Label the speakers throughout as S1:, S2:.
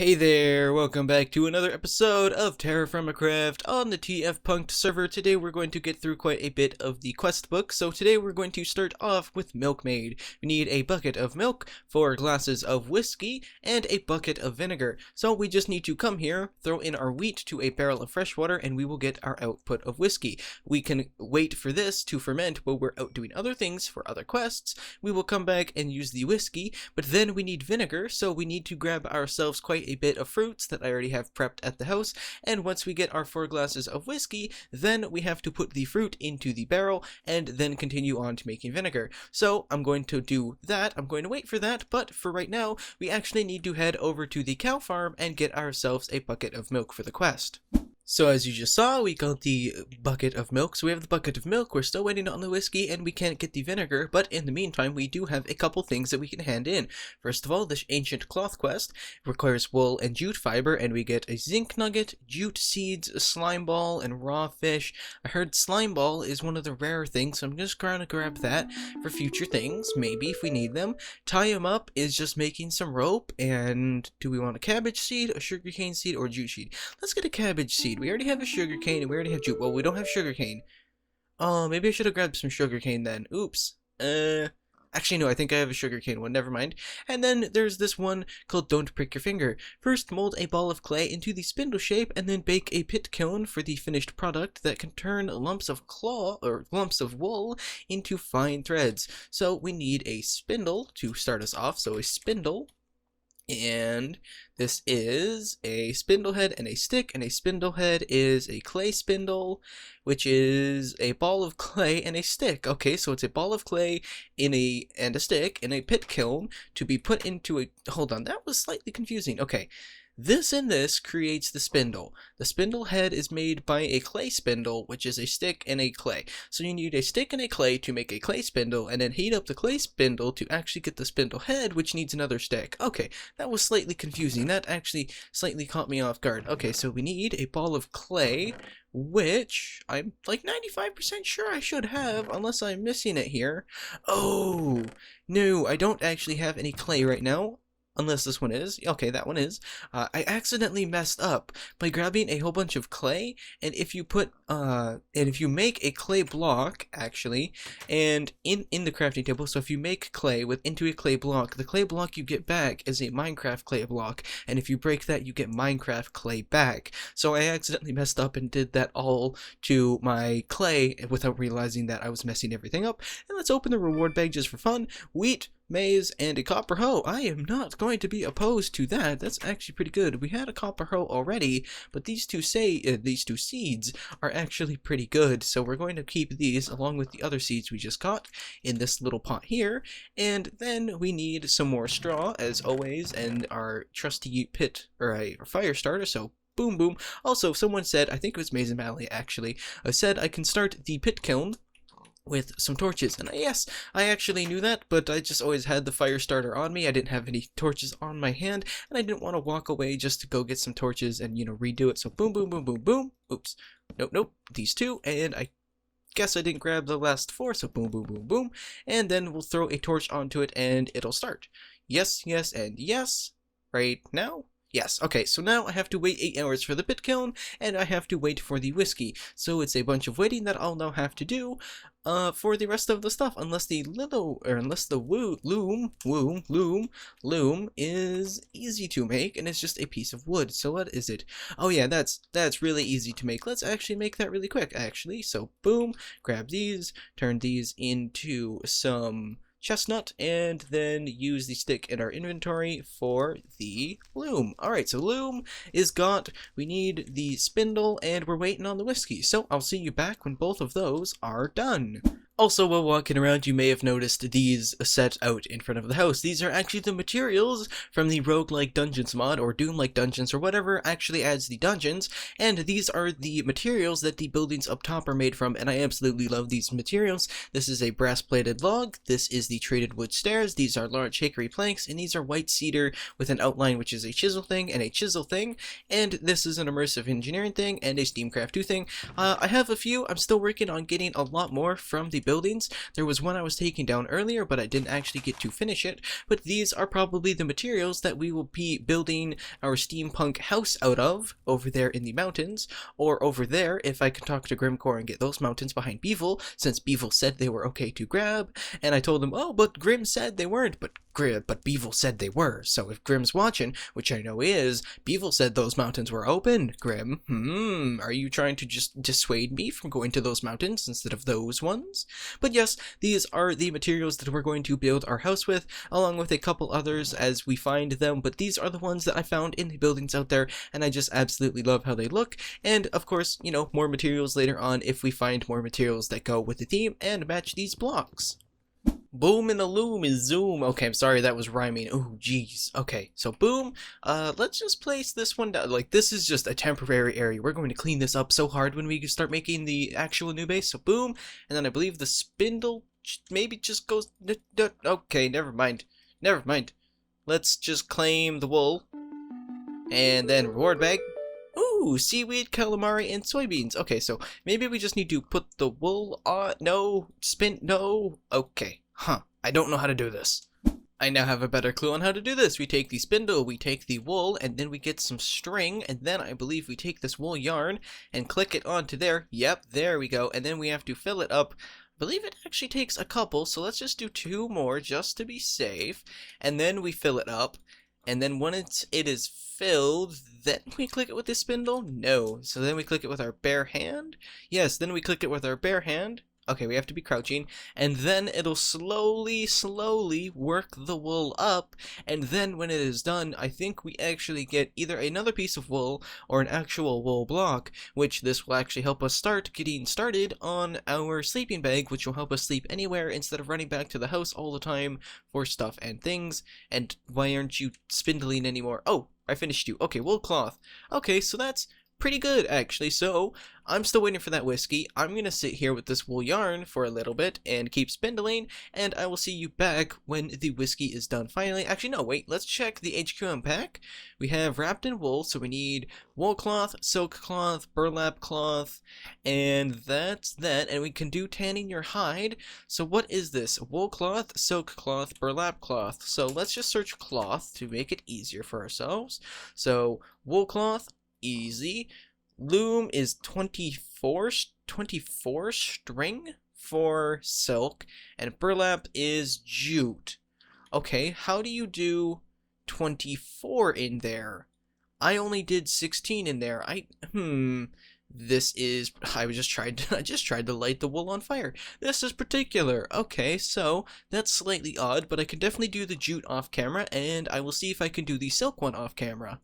S1: Hey there, welcome back to another episode of TerraFirmaCraft on the TFPunk'd server. Today we're going to get through quite a bit of the quest book, so today we're going to start off with Milkmaid. We need a bucket of milk, 4 glasses of whiskey, and a bucket of vinegar. So we just need to come here, throw in our wheat to a barrel of fresh water, and we will get our output of whiskey. We can wait for this to ferment while we're out doing other things for other quests. We will come back and use the whiskey, but then we need vinegar, so we need to grab ourselves quite a bit of fruits that I already have prepped at the house, and once we get our 4 glasses of whiskey, then we have to put the fruit into the barrel and then continue on to making vinegar. So I'm going to do that, I'm going to wait for that, but for right now, we actually need to head over to the cow farm and get ourselves a bucket of milk for the quest. So as you just saw, we got the bucket of milk. So we have the bucket of milk, we're still waiting on the whiskey, and we can't get the vinegar, but in the meantime, we do have a couple things that we can hand in. First of all, this ancient cloth quest requires wool and jute fiber, and we get a zinc nugget, jute seeds, a slime ball, and raw fish. I heard slime ball is one of the rare things, so I'm just going to grab that for future things, maybe if we need them. Tie them up is just making some rope, and do we want a cabbage seed, a sugarcane seed, or a jute seed? Let's get a cabbage seed. We already have a sugarcane and we already have jute. Well, we don't have sugarcane. Oh, maybe I should have grabbed some sugarcane then. Oops. Actually, no, I think I have a sugarcane one. Never mind. And then there's this one called Don't Prick Your Finger. First, mold a ball of clay into the spindle shape and then bake a pit kiln for the finished product that can turn lumps of lumps of wool into fine threads. So we need a spindle to start us off. So a spindle. And this is a spindle head and a stick, and a spindle head is a clay spindle, which is a ball of clay and a stick. Okay, so it's a ball of clay and a stick in a pit kiln to be put into a... Hold on, that was slightly confusing. Okay. This and this creates the spindle. The spindle head is made by a clay spindle, which is a stick and a clay. So you need a stick and a clay to make a clay spindle, and then heat up the clay spindle to actually get the spindle head, which needs another stick. Okay, that was slightly confusing. That actually slightly caught me off guard. Okay, so we need a ball of clay, which I'm like 95% sure I should have, unless I'm missing it here. Oh, no, I don't actually have any clay right now. Unless this one is. Okay, that one is. I accidentally messed up by grabbing a whole bunch of clay, and if you make a clay block, actually, and in the crafting table, so if you make clay into a clay block, the clay block you get back is a Minecraft clay block, and if you break that, you get Minecraft clay back. So I accidentally messed up and did that all to my clay without realizing that I was messing everything up. And let's open the reward bag just for fun. Wheat, maize, and a copper hoe. I am not going to be opposed to that. That's actually pretty good. We had a copper hoe already, but these two seeds are actually pretty good, so we're going to keep these along with the other seeds we just got in this little pot here. And then we need some more straw, as always, and our trusty pit, or a fire starter, so boom boom. Also, someone said, I think it was Mason Valley actually, said I can start the pit kiln with some torches, and yes, I actually knew that, but I just always had the fire starter on me. I didn't have any torches on my hand, and I didn't want to walk away just to go get some torches and, you know, redo it. So boom, boom, boom, boom, boom. Oops. Nope, these two, and I guess I didn't grab the last 4, so boom, boom, boom, boom, and then we'll throw a torch onto it, and it'll start. Yes, yes, and yes. Right now? Yes, okay, so now I have to wait 8 hours for the pit kiln, and I have to wait for the whiskey. So it's a bunch of waiting that I'll now have to do for the rest of the stuff, unless the loom is easy to make, and it's just a piece of wood. So what is it? Oh yeah, that's really easy to make. Let's actually make that really quick, actually. So boom, grab these, turn these into some chestnut, and then use the stick in our inventory for the loom. Alright, so loom is got. We need the spindle, and we're waiting on the whiskey. So I'll see you back when both of those are done. Also, while walking around, you may have noticed these set out in front of the house. These are actually the materials from the roguelike dungeons mod, or doom-like dungeons, or whatever actually adds the dungeons, and these are the materials that the buildings up top are made from, and I absolutely love these materials. This is a brass-plated log, this is the traded wood stairs, these are large hickory planks, and these are white cedar with an outline which is a chisel thing and a chisel thing, and this is an immersive engineering thing and a SteamCraft 2 thing. I have a few. I'm still working on getting a lot more from the buildings. There was one I was taking down earlier, but I didn't actually get to finish it. But these are probably the materials that we will be building our steampunk house out of over there in the mountains, or over there if I can talk to Grimcore and get those mountains behind Beevil, since Beevil said they were okay to grab. And I told him, oh, but Grim said they weren't, but Beevil said they were. So if Grim's watching, which I know he is, Beevil said those mountains were open. Grim, are you trying to just dissuade me from going to those mountains instead of those ones? But yes, these are the materials that we're going to build our house with, along with a couple others as we find them, but these are the ones that I found in the buildings out there, and I just absolutely love how they look. And of course, you know, more materials later on if we find more materials that go with the theme and match these blocks. Boom in the loom is zoom. Okay, I'm sorry, that was rhyming. Oh, jeez. Okay, so boom. Let's just place this one down. Like, this is just a temporary area. We're going to clean this up so hard when we start making the actual new base. So boom, and then I believe the spindle maybe just goes... Okay, never mind. Never mind. Let's just claim the wool. And then reward bag. Ooh, seaweed, calamari, and soybeans. Okay, so maybe we just need to put the wool on. No, no. Okay, I don't know how to do this. I now have a better clue on how to do this. We take the spindle, we take the wool, and then we get some string, and then I believe we take this wool yarn and click it onto there. Yep, there we go. And then we have to fill it up. I believe it actually takes a couple, so let's just do 2 more just to be safe. And then we fill it up. And then when it is filled, then we click it with the spindle? No. So then we click it with our bare hand? Yes, then we click it with our bare hand. Okay, we have to be crouching, and then it'll slowly work the wool up, and then when it is done, I think we actually get either another piece of wool or an actual wool block, which this will actually help us start getting started on our sleeping bag, which will help us sleep anywhere instead of running back to the house all the time for stuff and things. And why aren't you spindling anymore? Oh, I finished you. Okay, wool cloth. Okay, so that's pretty good, actually. So I'm still waiting for that whiskey. I'm gonna sit here with this wool yarn for a little bit and keep spindling, and I will see you back when the whiskey is done finally. Actually, no, wait, let's check the HQM pack. We have wrapped in wool, so we need wool cloth, silk cloth, burlap cloth, and that's that. And we can do tanning your hide. So what is this? Wool cloth, silk cloth, burlap cloth. So let's just search cloth to make it easier for ourselves. So wool cloth, easy. Loom is 24 string for silk, and burlap is jute. Okay, how do you do 24 in there? I only did 16 in there. I just tried to light the wool on fire. This is particular. Okay, so that's slightly odd, but I can definitely do the jute off camera, and I will see if I can do the silk one off camera.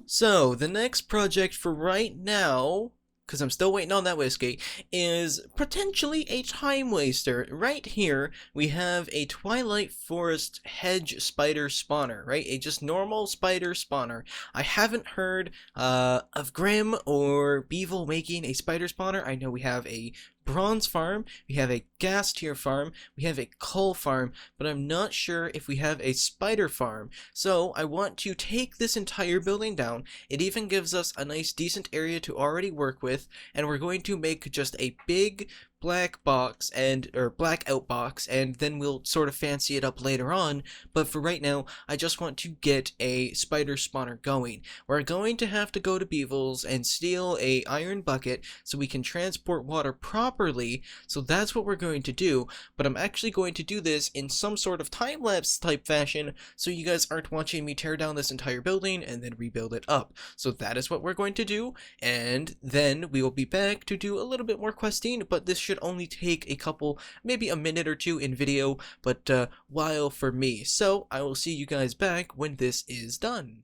S1: So, the next project for right now, because I'm still waiting on that whiskey, is potentially a time waster. Right here, we have a Twilight Forest hedge spider spawner, right? A just normal spider spawner. I haven't heard of Grim or Beevil making a spider spawner. I know we have a bronze farm, we have a gas tier farm, we have a coal farm, but I'm not sure if we have a spider farm. So I want to take this entire building down. It even gives us a nice decent area to already work with, and we're going to make just a big black box or blackout box, and then we'll sort of fancy it up later on. But for right now, I just want to get a spider spawner going. We're going to have to go to Beevil's and steal a iron bucket so we can transport water properly. So that's what we're going to do, but I'm actually going to do this in some sort of time-lapse type fashion, so you guys aren't watching me tear down this entire building and then rebuild it up. So that is what we're going to do, and then we will be back to do a little bit more questing, but this should only take a couple, maybe a minute or two in video, but while for me. So I will see you guys back when this is done.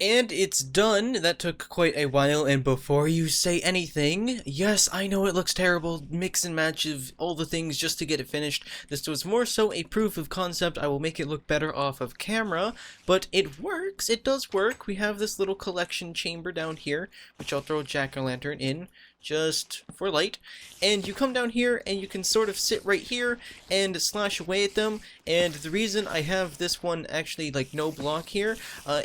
S1: And it's done. That took quite a while, and before you say anything, yes, I know it looks terrible, mix and match of all the things just to get it finished. This was more so a proof of concept. I will make it look better off of camera, but it works, it does work. We have this little collection chamber down here, which I'll throw a jack-o'-lantern in, just for light, and you come down here and you can sort of sit right here and slash away at them. And the reason I have this one actually like no block here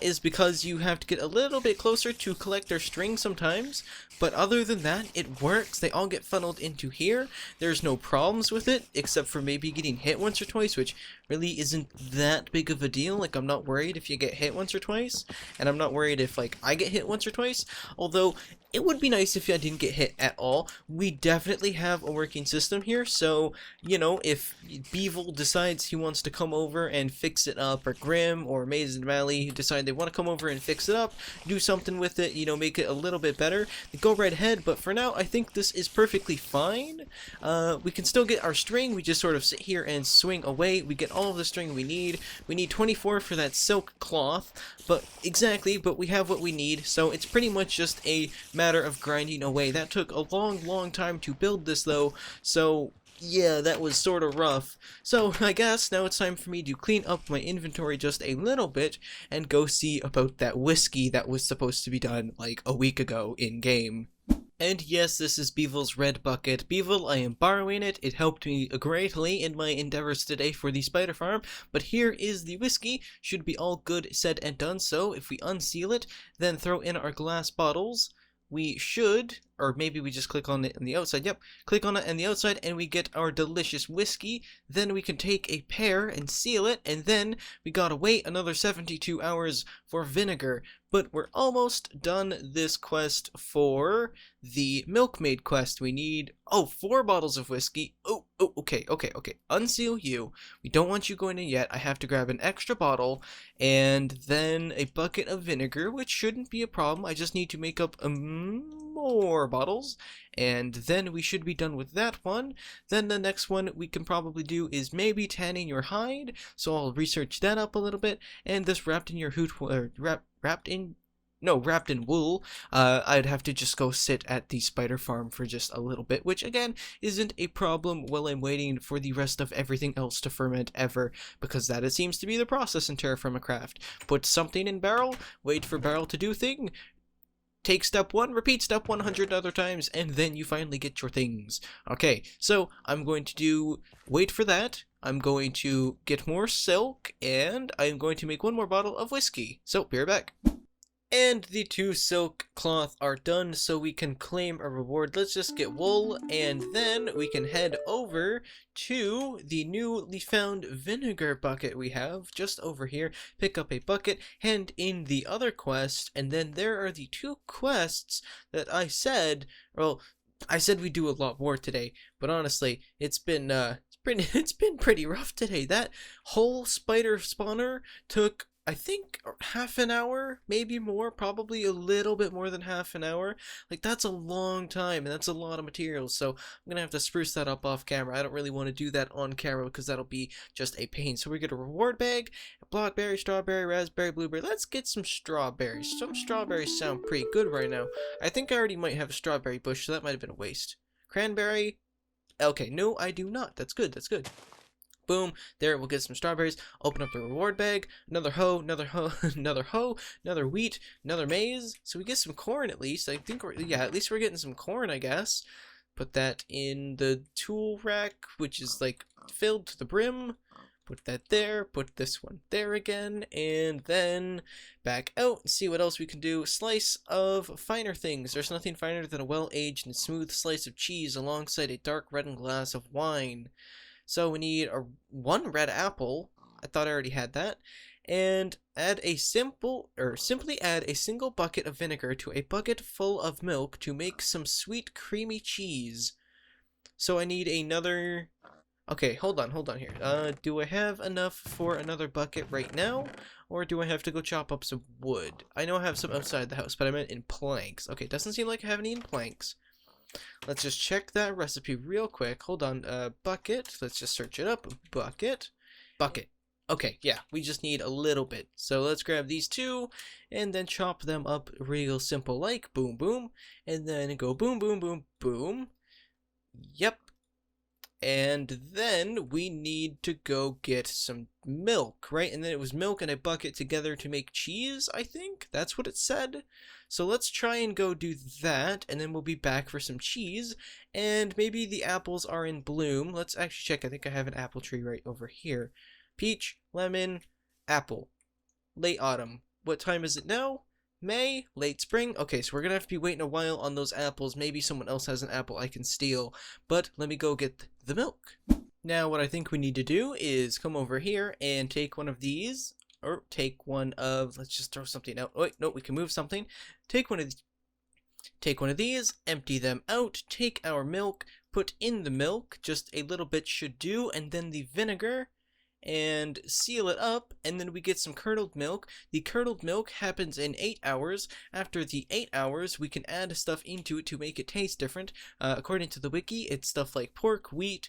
S1: is because you have to get a little bit closer to collect their string sometimes, but other than that it works. They all get funneled into here. There's no problems with it except for maybe getting hit once or twice, which really isn't that big of a deal. Like, I'm not worried if you get hit once or twice, and I'm not worried if like I get hit once or twice, although it would be nice if I didn't get hit at all. We definitely have a working system here, so, you know, if Beevil decides he wants to come over and fix it up, or Grim or Maze and Valley decide they want to come over and fix it up, do something with it, you know, make it a little bit better, go right ahead. But for now, I think this is perfectly fine. We can still get our string. We just sort of sit here and swing away. We get all of the string we need. We need 24 for that silk cloth, but we have what we need, so it's pretty much just a matter of grinding away. That took a long time to build this though, so yeah, that was sort of rough. So I guess now it's time for me to clean up my inventory just a little bit and go see about that whiskey that was supposed to be done like a week ago in game. And yes, this is Beevil's red bucket. Beevil, I am borrowing it. It helped me greatly in my endeavors today for the spider farm. But here is the whiskey. Should be all good, said and done. So if we unseal it, then throw in our glass bottles, we should, or maybe we just click on it on the outside. Yep, click on it on the outside and we get our delicious whiskey. Then we can take a pear and seal it, and then we gotta wait another 72 hours for vinegar. But we're almost done this quest for the milkmaid quest. We need, 4 bottles of whiskey. Okay. Unseal you. We don't want you going in yet. I have to grab an extra bottle and then a bucket of vinegar, which shouldn't be a problem. I just need to make up more bottles, and then we should be done with that one. Then the next one we can probably do is maybe tanning your hide, so I'll research that up a little bit. And this wrapped in your wrapped in wool, I'd have to just go sit at the spider farm for just a little bit, which again isn't a problem while I'm waiting for the rest of everything else to ferment ever, because that it seems to be the process in TerraFirmaCraft. Put something in barrel, wait for barrel to do thing, take step 1, repeat step 100 other times, and then you finally get your things. Okay, so I'm going to wait for that. I'm going to get more silk, and I'm going to make 1 more bottle of whiskey. So, be right back. And the 2 silk cloth are done, so we can claim a reward. Let's just get wool, and then we can head over to the newly found vinegar bucket we have just over here. Pick up a bucket, hand in the other quest, and then there are the 2 quests that I said we do a lot more today, but honestly, it's been pretty rough today. That whole spider spawner took, I think, half an hour, maybe more, probably a little bit more than half an hour. Like, that's a long time, and that's a lot of materials, so I'm gonna have to spruce that up off camera. I don't really want to do that on camera because that'll be just a pain. So we get a reward bag, blackberry, strawberry, raspberry, blueberry. Let's get some strawberries. Some strawberries sound pretty good right now. I think I already might have a strawberry bush, so that might have been a waste. Cranberry. Okay, no, I do not. That's good, that's good. Boom, there, we'll get some strawberries, open up the reward bag, another hoe, another wheat, another maize, so we get some corn at least. I think at least we're getting some corn, I guess. Put that in the tool rack, which is like filled to the brim. Put that there, put this one there again, and then back out and see what else we can do. Slice of finer things. There's nothing finer than a well-aged and smooth slice of cheese alongside a dark reddened glass of wine. So we need 1 red apple. I thought I already had that. And simply add a single bucket of vinegar to a bucket full of milk to make some sweet creamy cheese. So I need another. Okay, hold on here. Do I have enough for another bucket right now, or do I have to go chop up some wood? I know I have some outside the house, but I meant in planks. Okay, doesn't seem like I have any in planks. Let's just check that recipe real quick. Hold on, bucket. Let's just search it up. Bucket. Okay, yeah, we just need a little bit. So let's grab these two and then chop them up real simple like boom boom. And then go boom boom boom boom. Yep. And then we need to go get some milk, right? And then it was milk and a bucket together to make cheese, I think? That's what it said. So let's try and go do that, and then we'll be back for some cheese. And maybe the apples are in bloom. Let's actually check. I think I have an apple tree right over here. Peach, lemon, apple. Late autumn. What time is it now? May, late spring. Okay, so we're gonna have to be waiting a while on those apples. Maybe someone else has an apple I can steal, but let me go get the milk. Now what I think we need to do is come over here and take one of these, or take one of, let's just throw something out. Oh, wait, no, we can move something. Take one of these, empty them out, take our milk, put in the milk, just a little bit should do, and then the vinegar, and seal it up, and then we get some curdled milk. The curdled milk happens in 8 hours. After the 8 hours, we can add stuff into it to make it taste different. According to the wiki, it's stuff like pork, wheat,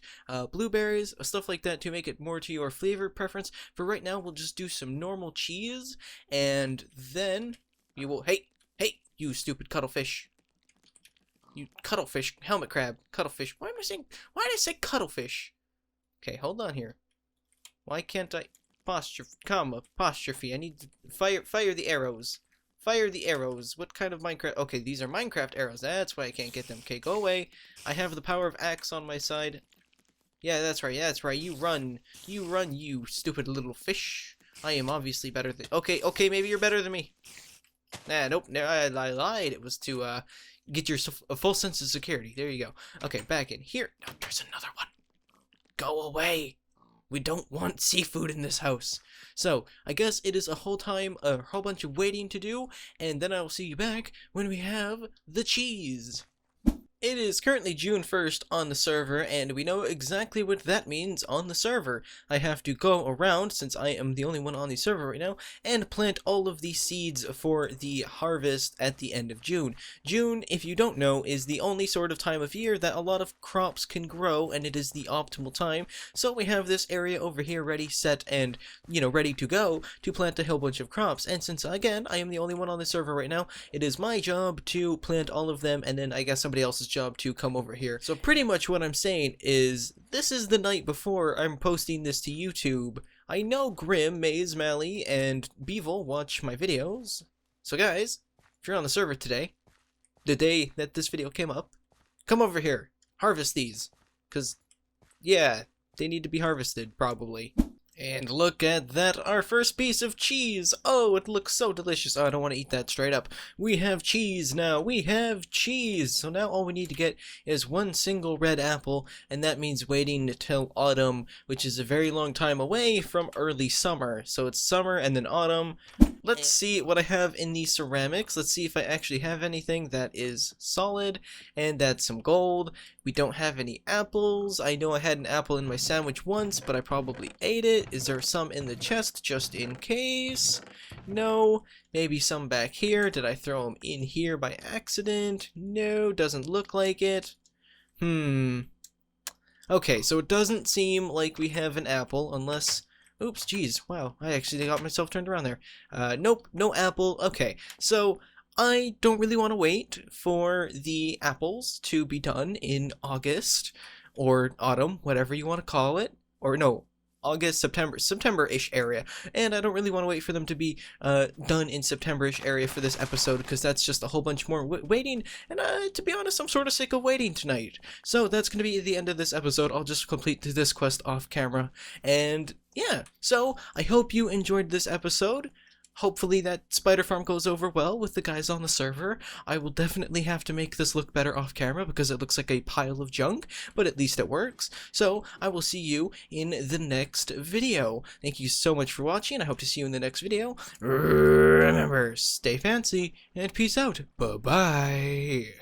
S1: blueberries, stuff like that to make it more to your flavor preference. For right now, we'll just do some normal cheese, and then you will, hey, you stupid cuttlefish. You cuttlefish, helmet crab, cuttlefish. Why did I say cuttlefish? Okay, hold on here. Why can't I apostrophe? I need to fire the arrows. Fire the arrows. What kind of Minecraft? Okay, these are Minecraft arrows. That's why I can't get them. Okay, go away. I have the power of axe on my side. Yeah, that's right. Yeah, that's right. You run. You run, you stupid little fish. I am obviously better than... Okay, maybe you're better than me. Nah, nope. No, I lied. It was to get your a full sense of security. There you go. Okay, back in here. No, there's another one. Go away. We don't want seafood in this house. So, I guess it is a whole bunch of waiting to do, and then I will see you back when we have the cheese. It is currently June 1st on the server, and we know exactly what that means on the server. I have to go around, since I am the only one on the server right now, and plant all of the seeds for the harvest at the end of June. June, if you don't know, is the only sort of time of year that a lot of crops can grow, and it is the optimal time. So we have this area over here ready, set, and, ready to go to plant a whole bunch of crops. And since, again, I am the only one on the server right now, it is my job to plant all of them, and then I guess somebody else's job to come over here. So pretty much what I'm saying is, this is the night before I'm posting this to YouTube. I know Grim, Maze, Mally, and Beevil watch my videos. So guys, if you're on the server today, the day that this video came up, come over here, harvest these. Cause, yeah, they need to be harvested, probably. And look at that, our first piece of cheese. Oh, it looks so delicious. Oh, I don't want to eat that straight up. We have cheese now. We have cheese. So now all we need to get is one single red apple, and that means waiting until autumn, which is a very long time away from early summer. So it's summer and then autumn. Let's see what I have in these ceramics. Let's see if I actually have anything that is solid, and that's some gold. We don't have any apples. I know I had an apple in my sandwich once, but I probably ate it. Is there some in the chest just in case? No. Maybe some back here. Did I throw them in here by accident? No, doesn't look like it. Okay, so it doesn't seem like we have an apple unless... Oops, geez, wow, I actually got myself turned around there. Nope, no apple. Okay, so I don't really want to wait for the apples to be done in August, or autumn, whatever you want to call it. Or no, August, September-ish area. And I don't really want to wait for them to be done in September-ish area for this episode, because that's just a whole bunch more waiting, and to be honest, I'm sort of sick of waiting tonight. So that's going to be the end of this episode. I'll just complete this quest off camera, and yeah, so I hope you enjoyed this episode. Hopefully that spider farm goes over well with the guys on the server. I will definitely have to make this look better off camera because it looks like a pile of junk, but at least it works. So I will see you in the next video. Thank you so much for watching. I hope to see you in the next video. Remember, stay fancy and peace out. Bye-bye.